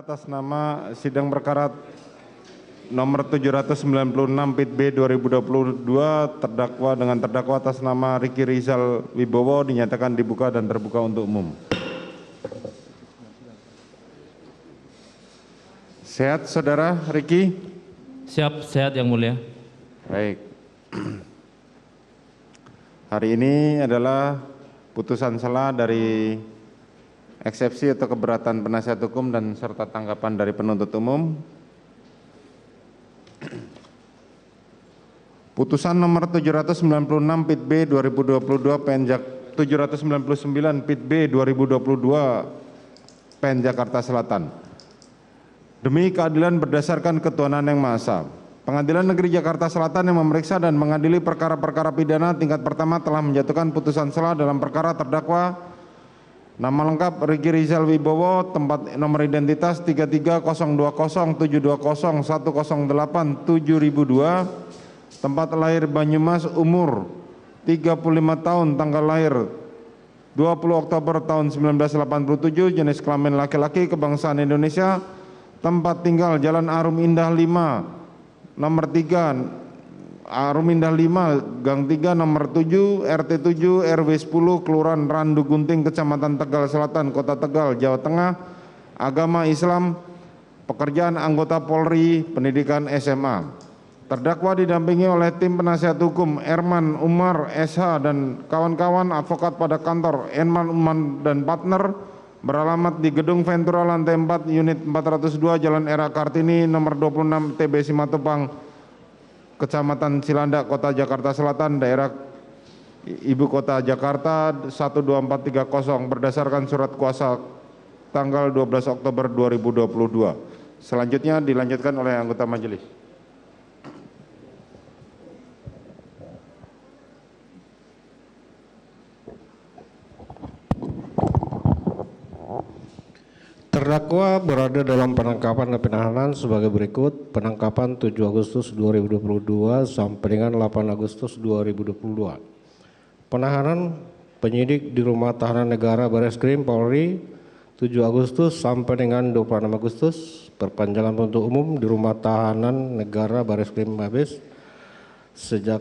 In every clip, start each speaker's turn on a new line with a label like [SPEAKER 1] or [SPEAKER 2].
[SPEAKER 1] atas nama sidang perkara nomor 796 PIT B 2022 terdakwa atas nama Ricky Rizal Wibowo dinyatakan dibuka dan terbuka untuk umum. Sehat saudara Ricky?
[SPEAKER 2] Siap, sehat yang mulia.
[SPEAKER 1] Baik. Hari ini adalah putusan sela dari eksepsi atau keberatan penasihat hukum dan serta tanggapan dari penuntut umum. Putusan nomor 796 PIT B 2022 PN 799 PIT B 2022 PN Jakarta Selatan. Demi keadilan berdasarkan ketuhanan yang Maha Esa, Pengadilan Negeri Jakarta Selatan yang memeriksa dan mengadili perkara-perkara pidana tingkat pertama telah menjatuhkan putusan sela dalam perkara terdakwa nama lengkap Ricky Rizal Wibowo, tempat nomor identitas 330207087002, tempat lahir Banyumas, umur 35 tahun, tanggal lahir 20 Oktober tahun 1987, jenis kelamin laki-laki, kebangsaan Indonesia, tempat tinggal Jalan Arum Indah 5, nomor 3, Arum Indah 5, Gang 3, nomor 7, RT 7, RW 10, Kelurahan Randu Gunting, Kecamatan Tegal Selatan, Kota Tegal, Jawa Tengah, agama Islam, pekerjaan anggota Polri, pendidikan SMA. Terdakwa didampingi oleh tim penasihat hukum Erman Umar SH dan kawan-kawan advokat pada kantor Erman Umar dan partner beralamat di Gedung Ventura lantai 4 unit 402 Jalan Era Kartini nomor 26 TB Simatupang, Kecamatan Cilandak, Kota Jakarta Selatan, daerah Ibu Kota Jakarta 12430 berdasarkan surat kuasa tanggal 12 Oktober 2022. Selanjutnya dilanjutkan oleh anggota majelis.
[SPEAKER 3] Terdakwa berada dalam penangkapan dan penahanan sebagai berikut. Penangkapan 7 Agustus 2022 sampai dengan 8 Agustus 2022. Penahanan penyidik di Rumah Tahanan Negara Bareskrim Polri 7 Agustus sampai dengan 26 Agustus. Perpanjangan penuntut umum di Rumah Tahanan Negara Bareskrim Mabes sejak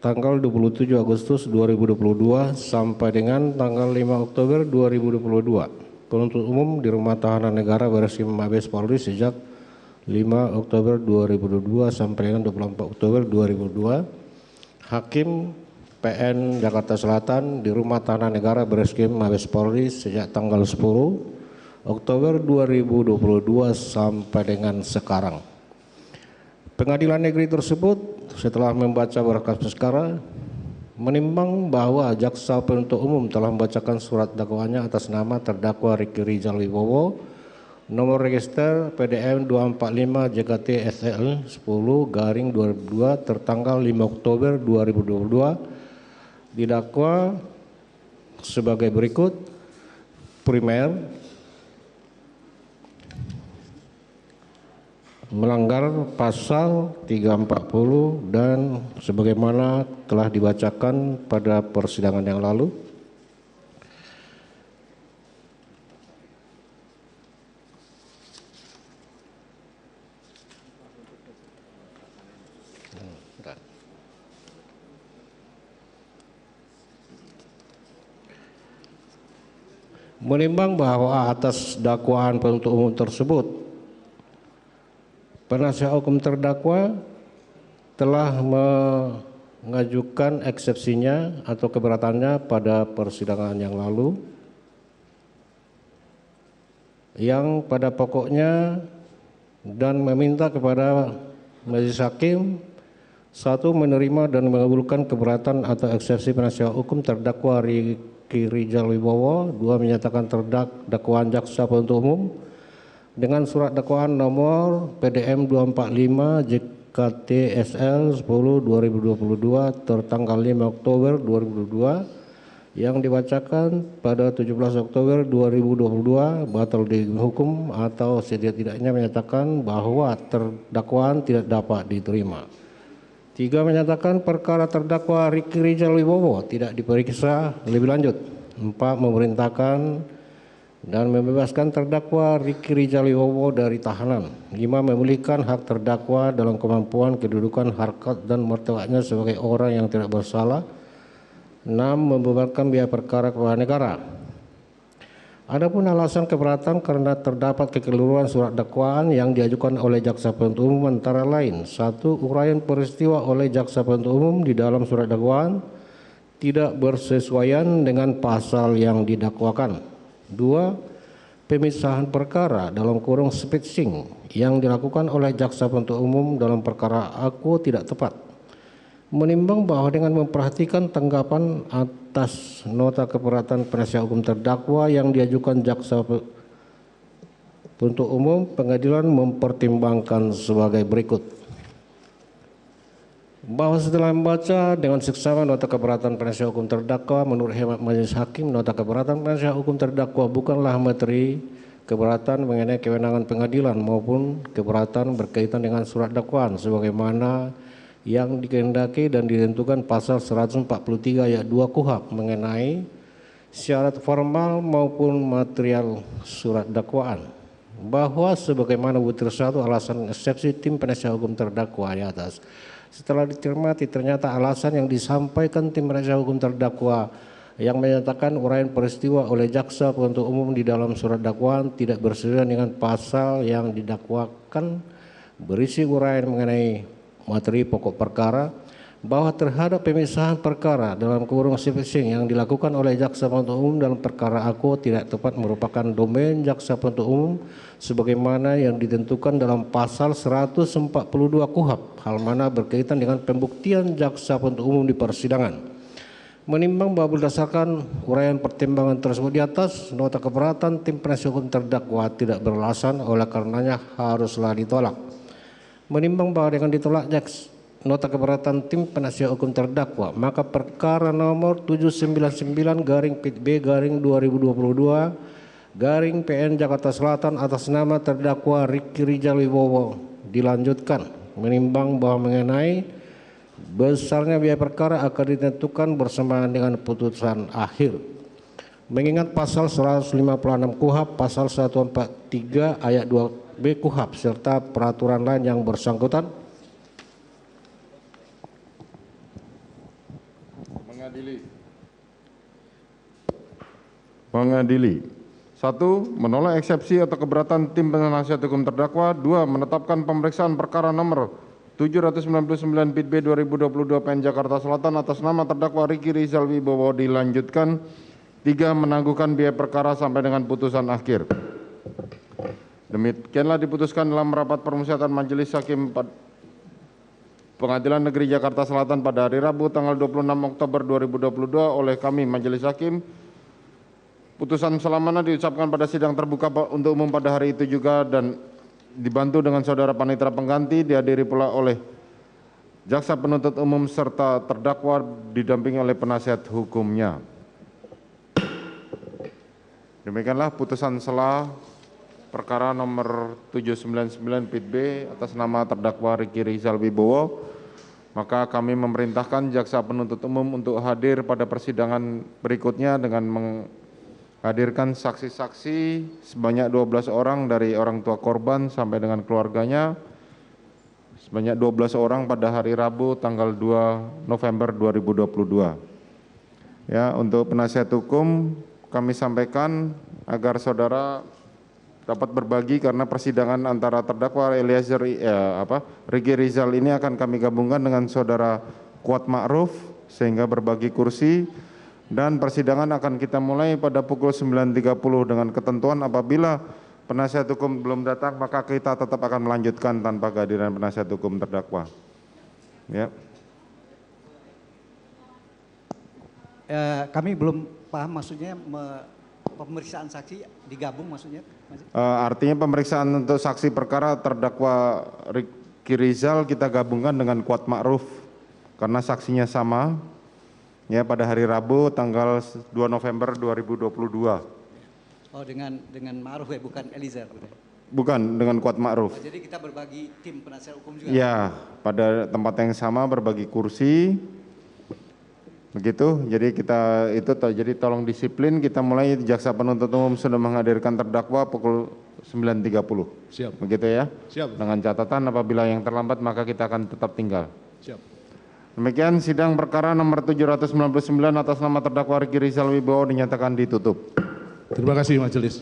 [SPEAKER 3] tanggal 27 Agustus 2022 sampai dengan tanggal 5 Oktober 2022. Penuntut umum di Rumah Tahanan Negara Bareskrim Mabes Polri sejak 5 Oktober 2022 sampai dengan 24 Oktober 2022. Hakim PN Jakarta Selatan di Rumah Tahanan Negara Bareskrim Mabes Polri sejak tanggal 10 Oktober 2022 sampai dengan sekarang. Pengadilan negeri tersebut setelah membaca berkas perkara menimbang bahwa jaksa penuntut umum telah membacakan surat dakwaannya atas nama terdakwa Ricky Rizal Wibowo, nomor register PDM 245 JKT SL 10/2022 tertanggal 5 Oktober 2022 didakwa sebagai berikut. Primer, melanggar pasal 340 dan sebagaimana telah dibacakan pada persidangan yang lalu. Menimbang bahwa atas dakwaan penuntut umum tersebut penasihat hukum terdakwa telah mengajukan eksepsinya atau keberatannya pada persidangan yang lalu, yang pada pokoknya dan meminta kepada majelis hakim: 1. Menerima dan mengabulkan keberatan atau eksepsi penasihat hukum terdakwa Ricky Rizal Wibowo. 2. Menyatakan dakwaan jaksa penuntut umum dengan surat dakwaan nomor PDM 245 JKT SL 10/2022 tertanggal 5 Oktober 2022 yang dibacakan pada 17 Oktober 2022 batal dihukum atau setidak-tidaknya menyatakan bahwa dakwaan tidak dapat diterima. 3. Menyatakan perkara terdakwa Ricky Rizal Wibowo tidak diperiksa lebih lanjut. 4. Memerintahkan dan membebaskan terdakwa Riki Rizal Wibowo dari tahanan. 5. Memulihkan hak terdakwa dalam kemampuan, kedudukan, harkat, dan martabatnya sebagai orang yang tidak bersalah. 6. Membebankan biaya perkara kepada negara. Adapun alasan keberatan karena terdapat kekeliruan surat dakwaan yang diajukan oleh jaksa penuntut umum antara lain: 1. Uraian peristiwa oleh jaksa penuntut umum di dalam surat dakwaan tidak bersesuaian dengan pasal yang didakwakan. 2. Pemisahan perkara dalam kurung spetsing yang dilakukan oleh jaksa penuntut umum dalam perkara aku tidak tepat. Menimbang bahwa dengan memperhatikan tanggapan atas nota keberatan penasihat hukum terdakwa yang diajukan jaksa penuntut umum, pengadilan mempertimbangkan sebagai berikut: bahwa setelah membaca dengan seksama nota keberatan penasihat hukum terdakwa, menurut hemat majelis hakim, nota keberatan penasihat hukum terdakwa bukanlah materi keberatan mengenai kewenangan pengadilan maupun keberatan berkaitan dengan surat dakwaan sebagaimana yang dikehendaki dan ditentukan pasal 143 ayat 2 KUHP mengenai syarat formal maupun material surat dakwaan. Bahwa sebagaimana butir 1 alasan eksepsi tim penasihat hukum terdakwa di atas setelah dicermati ternyata alasan yang disampaikan tim penasihat hukum terdakwa yang menyatakan uraian peristiwa oleh jaksa penuntut umum di dalam surat dakwaan tidak bersesuaian dengan pasal yang didakwakan, berisi uraian mengenai materi pokok perkara, bahwa terhadap pemisahan perkara dalam kurung spetsing yang dilakukan oleh jaksa penuntut umum dalam perkara aku tidak tepat merupakan domain jaksa penuntut umum sebagaimana yang ditentukan dalam pasal 142 KUHP, hal mana berkaitan dengan pembuktian jaksa penuntut umum di persidangan. Menimbang bahwa berdasarkan uraian pertimbangan tersebut di atas, nota keberatan tim penasihat hukum terdakwa tidak beralasan, oleh karenanya haruslah ditolak. Menimbang bahwa dengan ditolaknya nota keberatan tim penasihat hukum terdakwa, maka perkara nomor 799/B/2022/PN Jakarta Selatan atas nama terdakwa Riki Rizal Wibowo dilanjutkan. Menimbang bahwa mengenai besarnya biaya perkara akan ditentukan bersamaan dengan putusan akhir. Mengingat pasal 156 KUHP, pasal 143 ayat 2 B KUHP serta peraturan lain yang bersangkutan.
[SPEAKER 1] Mengadili. 1. Menolak eksepsi atau keberatan tim penasihat hukum terdakwa. 2. Menetapkan pemeriksaan perkara nomor 799 PIT B 2022 PN Jakarta Selatan atas nama terdakwa Riki Rizal Wibowo dilanjutkan. 3. Menangguhkan biaya perkara sampai dengan putusan akhir. Demikianlah diputuskan dalam rapat permusyawaratan Majelis Hakim Pengadilan Negeri Jakarta Selatan pada hari Rabu tanggal 26 Oktober 2022 oleh kami Majelis Hakim. Putusan selamanya diucapkan pada sidang terbuka untuk umum pada hari itu juga dan dibantu dengan saudara panitera pengganti, dihadiri pula oleh jaksa penuntut umum serta terdakwa didampingi oleh penasihat hukumnya. Demikianlah putusan sela perkara nomor 799 PIT B atas nama terdakwa Riki Rizal Wibowo. Maka kami memerintahkan jaksa penuntut umum untuk hadir pada persidangan berikutnya dengan menghadirkan saksi-saksi sebanyak 12 orang dari orang tua korban sampai dengan keluarganya, sebanyak 12 orang pada hari Rabu tanggal 2 November 2022. Ya, untuk penasihat hukum kami sampaikan agar saudara dapat berbagi karena persidangan antara terdakwa Riki Rizal ini akan kami gabungkan dengan saudara Kuat Ma'ruf sehingga berbagi kursi, dan persidangan akan kita mulai pada pukul 9.30 dengan ketentuan apabila penasihat hukum belum datang maka kita tetap akan melanjutkan tanpa kehadiran penasihat hukum terdakwa. Ya.
[SPEAKER 4] Kami belum paham maksudnya pemeriksaan saksi digabung maksudnya.
[SPEAKER 1] Artinya pemeriksaan untuk saksi perkara terdakwa Riki Rizal kita gabungkan dengan Kuat Ma'ruf karena saksinya sama. Ya, pada hari Rabu tanggal 2 November 2022.
[SPEAKER 4] Oh, dengan Ma'ruf ya, bukan Eliezer.
[SPEAKER 1] Bukan, dengan Kuat Ma'ruf.
[SPEAKER 4] Oh, jadi kita berbagi tim penasihat hukum juga.
[SPEAKER 1] Ya, pada tempat yang sama berbagi kursi. Begitu, jadi jadi tolong disiplin. Kita mulai. Jaksa penuntut umum sudah menghadirkan terdakwa pukul 9.30.
[SPEAKER 5] Siap.
[SPEAKER 1] Begitu ya.
[SPEAKER 5] Siap.
[SPEAKER 1] Dengan catatan apabila yang terlambat maka kita akan tetap tinggal.
[SPEAKER 5] Siap.
[SPEAKER 1] Demikian sidang perkara nomor 799 atas nama terdakwa Riki Rizal Wibowo dinyatakan ditutup.
[SPEAKER 5] Terima kasih majelis.